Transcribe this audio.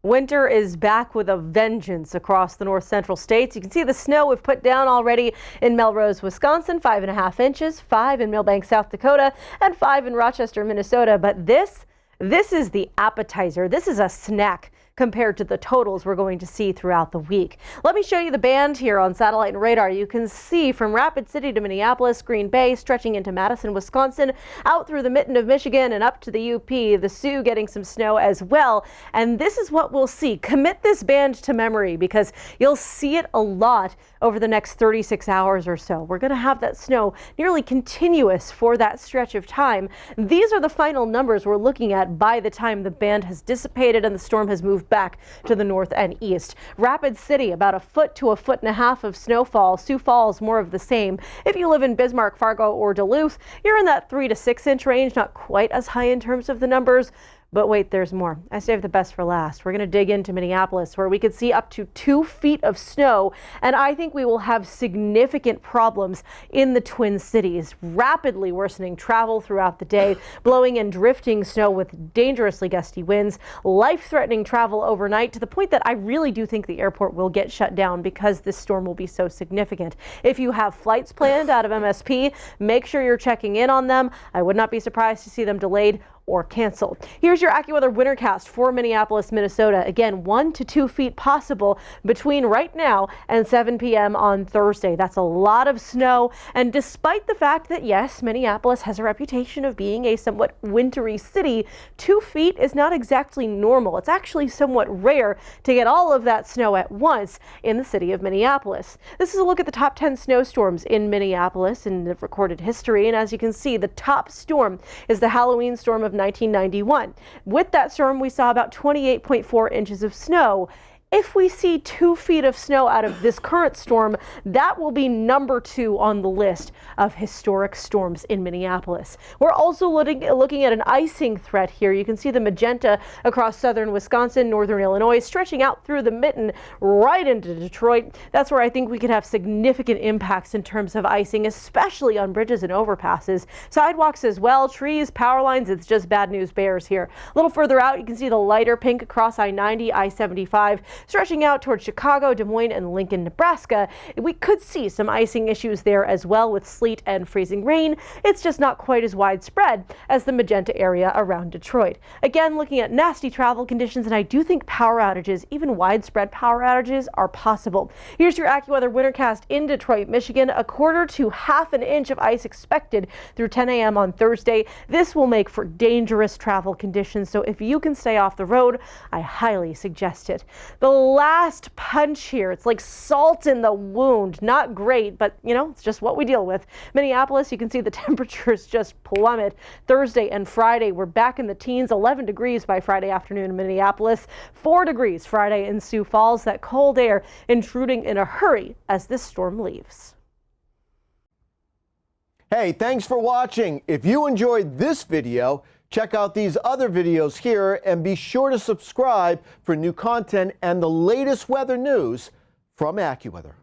Winter is back with a vengeance across the north central states. You can see the snow we've put down already in Melrose, Wisconsin, 5.5 inches, 5 in Millbank, South Dakota, and 5 in Rochester, Minnesota. But this is the appetizer. This is a snack compared to the totals we're going to see throughout the week. Let me show you the band here on satellite and radar. You can see from Rapid City to Minneapolis, Green Bay, stretching into Madison, Wisconsin, out through the mitten of Michigan and up to the UP, the Sioux getting some snow as well. And this is what we'll see. Commit this band to memory because you'll see it a lot over the next 36 hours or so. We're going to have that snow nearly continuous for that stretch of time. These are the final numbers we're looking at by the time the band has dissipated and the storm has moved back to the north and east. Rapid City, about 1 foot to 1.5 feet of snowfall. Sioux Falls, more of the same. If you live in Bismarck, Fargo, or Duluth, you're in that 3 to 6 inch range, not quite as high in terms of the numbers. But wait, there's more. I saved the best for last. We're going to dig into Minneapolis, where we could see up to 2 feet of snow, and I think we will have significant problems in the Twin Cities. Rapidly worsening travel throughout the day, blowing and drifting snow with dangerously gusty winds, life-threatening travel overnight, to the point that I really do think the airport will get shut down because this storm will be so significant. If you have flights planned out of MSP, make sure you're checking in on them. I would not be surprised to see them delayed or canceled. Here's your AccuWeather wintercast for Minneapolis, Minnesota. Again, 1 to 2 feet possible between right now and 7 p.m. on Thursday. That's a lot of snow. And despite the fact that, yes, Minneapolis has a reputation of being a somewhat wintry city, 2 feet is not exactly normal. It's actually somewhat rare to get all of that snow at once in the city of Minneapolis. This is a look at the top 10 snowstorms in Minneapolis in the recorded history. And as you can see, the top storm is the Halloween storm of 1991. With that storm, we saw about 28.4 inches of snow. If we see 2 feet of snow out of this current storm, that will be number 2 on the list of historic storms in Minneapolis. We're also looking at an icing threat here. You can see the magenta across southern Wisconsin, northern Illinois, stretching out through the mitten right into Detroit. That's where I think we could have significant impacts in terms of icing, especially on bridges and overpasses. Sidewalks as well, trees, power lines. It's just bad news bears here. A little further out, you can see the lighter pink across I-90, I-75. Stretching out towards Chicago, Des Moines, and Lincoln, Nebraska. We could see some icing issues there as well with sleet and freezing rain. It's just not quite as widespread as the magenta area around Detroit. Again, looking at nasty travel conditions, and I do think power outages, even widespread power outages, are possible. Here's your AccuWeather wintercast in Detroit, Michigan. 1/4 to 1/2 inch of ice expected through 10 a.m. on Thursday. This will make for dangerous travel conditions, so if you can stay off the road, I highly suggest it. The last punch here, it's like salt in the wound. Not great, but you know, it's just what we deal with. Minneapolis, you can see the temperatures just plummet. Thursday and Friday, we're back in the teens, 11 degrees by Friday afternoon in Minneapolis, 4 degrees Friday in Sioux Falls. That cold air intruding in a hurry as this storm leaves. Hey, thanks for watching. If you enjoyed this video, check out these other videos here and be sure to subscribe for new content and the latest weather news from AccuWeather.